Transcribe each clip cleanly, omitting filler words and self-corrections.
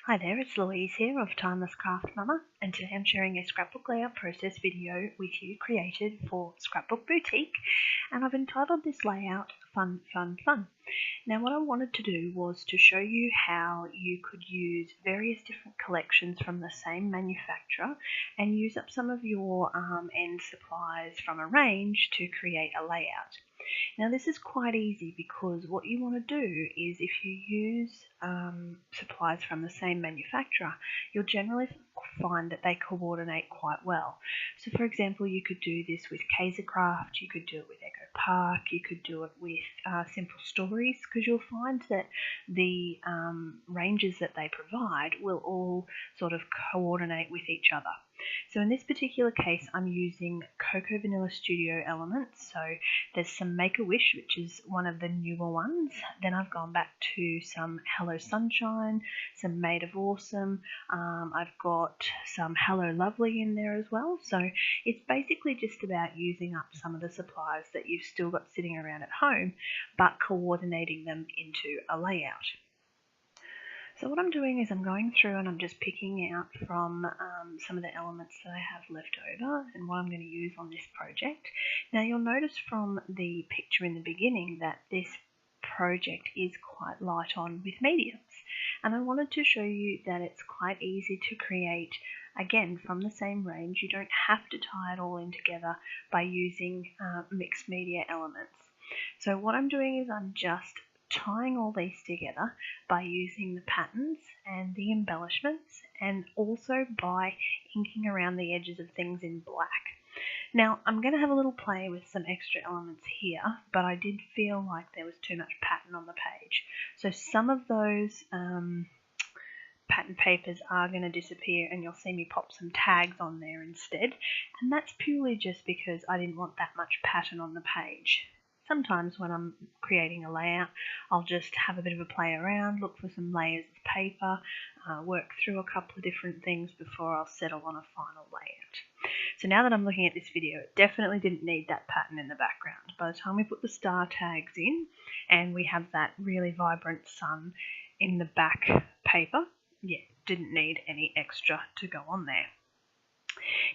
Hi there, it's Louise here of Timeless Craft Mama, and today I'm sharing a scrapbook layout process video with you created for Scrapbook Boutique, and I've entitled this layout Fun, Fun, Fun. Now what I wanted to do was to show you how you could use various different collections from the same manufacturer and use up some of your end supplies from a range to create a layout. Now this is quite easy because what you want to do is if you use supplies from the same manufacturer, you'll generally find that they coordinate quite well. So for example, you could do this with Kaisercraft, you could do it with Echo Park, you could do it with Simple Stories, because you'll find that the ranges that they provide will all sort of coordinate with each other. So in this particular case, I'm using Cocoa Vanilla Studio elements. So there's some Make-A-Wish, which is one of the newer ones. Then I've gone back to some Hello Sunshine, some Made of Awesome. I've got some Hello Lovely in there as well. So it's basically just about using up some of the supplies that you've still got sitting around at home, but coordinating them into a layout. So what I'm doing is I'm going through and I'm just picking out from some of the elements that I have left over and what I'm going to use on this project. Now you'll notice from the picture in the beginning that this project is quite light on with mediums, and I wanted to show you that it's quite easy to create, again, from the same range. You don't have to tie it all in together by using mixed media elements. So what I'm doing is I'm just tying all these together by using the patterns and the embellishments, and also by inking around the edges of things in black. Now I'm going to have a little play with some extra elements here, but I did feel like there was too much pattern on the page. So some of those pattern papers are going to disappear, and you'll see me pop some tags on there instead, and that's purely just because I didn't want that much pattern on the page. Sometimes when I'm creating a layout, I'll just have a bit of a play around, look for some layers of paper, work through a couple of different things before I'll settle on a final layout. So now that I'm looking at this video, it definitely didn't need that pattern in the background. By the time we put the star tags in and we have that really vibrant sun in the back paper, yeah, didn't need any extra to go on there.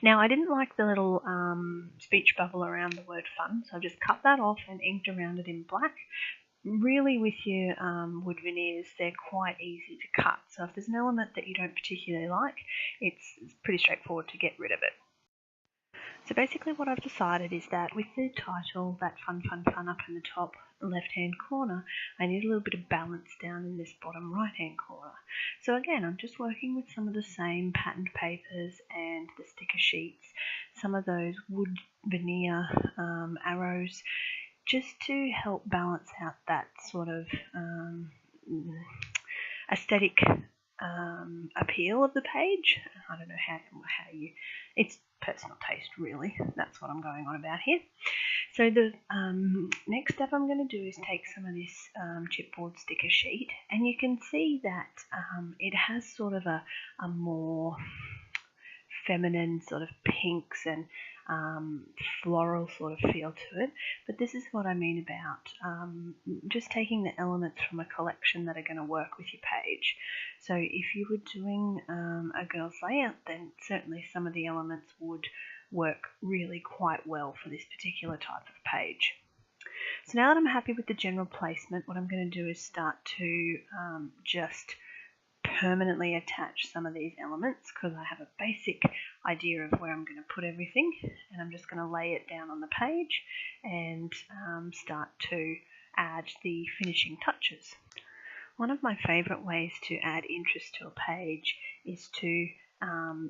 Now I didn't like the little speech bubble around the word fun, so I've just cut that off and inked around it in black. Really with your wood veneers, they're quite easy to cut, so if there's an element that you don't particularly like, it's pretty straightforward to get rid of it. So basically what I've decided is that with the title, that Fun, Fun, Fun up in the top left-hand corner, I need a little bit of balance down in this bottom right-hand corner. So again, I'm just working with some of the same patterned papers and the sticker sheets, some of those wood veneer arrows, just to help balance out that sort of aesthetic appeal of the page. I don't know how you, it's personal taste really, that's what I'm going on about here. So the next step I'm going to do is take some of this chipboard sticker sheet, and you can see that it has sort of a more feminine sort of pinks and floral sort of feel to it, but this is what I mean about just taking the elements from a collection that are going to work with your page. So if you were doing a girl's layout, then certainly some of the elements would work really quite well for this particular type of page. So now that I'm happy with the general placement, what I'm going to do is start to just permanently attach some of these elements, because I have a basic idea of where I'm going to put everything, and I'm just going to lay it down on the page and start to add the finishing touches. One of my favourite ways to add interest to a page is to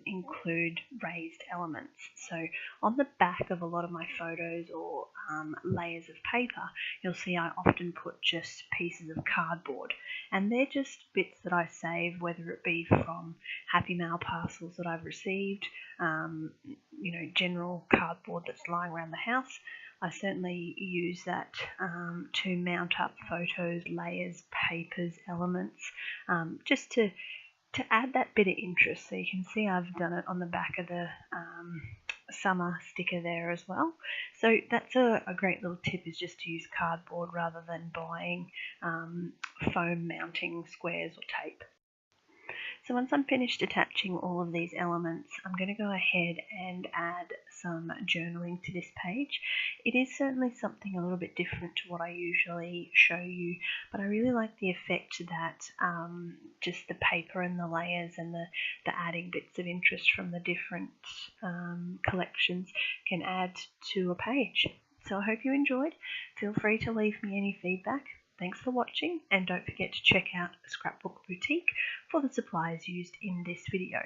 include raised elements. So on the back of a lot of my photos or layers of paper, you'll see I often put just pieces of cardboard, and they're just bits that I save, whether it be from Happy Mail parcels that I've received, you know, general cardboard that's lying around the house. I certainly use that to mount up photos, layers, papers, elements, just to add that bit of interest. So you can see I've done it on the back of the summer sticker there as well. So that's a great little tip, is just to use cardboard rather than buying foam mounting squares or tape. So once I'm finished attaching all of these elements, I'm going to go ahead and add some journaling to this page. It is certainly something a little bit different to what I usually show you, but I really like the effect that just the paper and the layers and the adding bits of interest from the different collections can add to a page. So I hope you enjoyed. Feel free to leave me any feedback. Thanks for watching, and don't forget to check out Scrapbook Boutique for the supplies used in this video.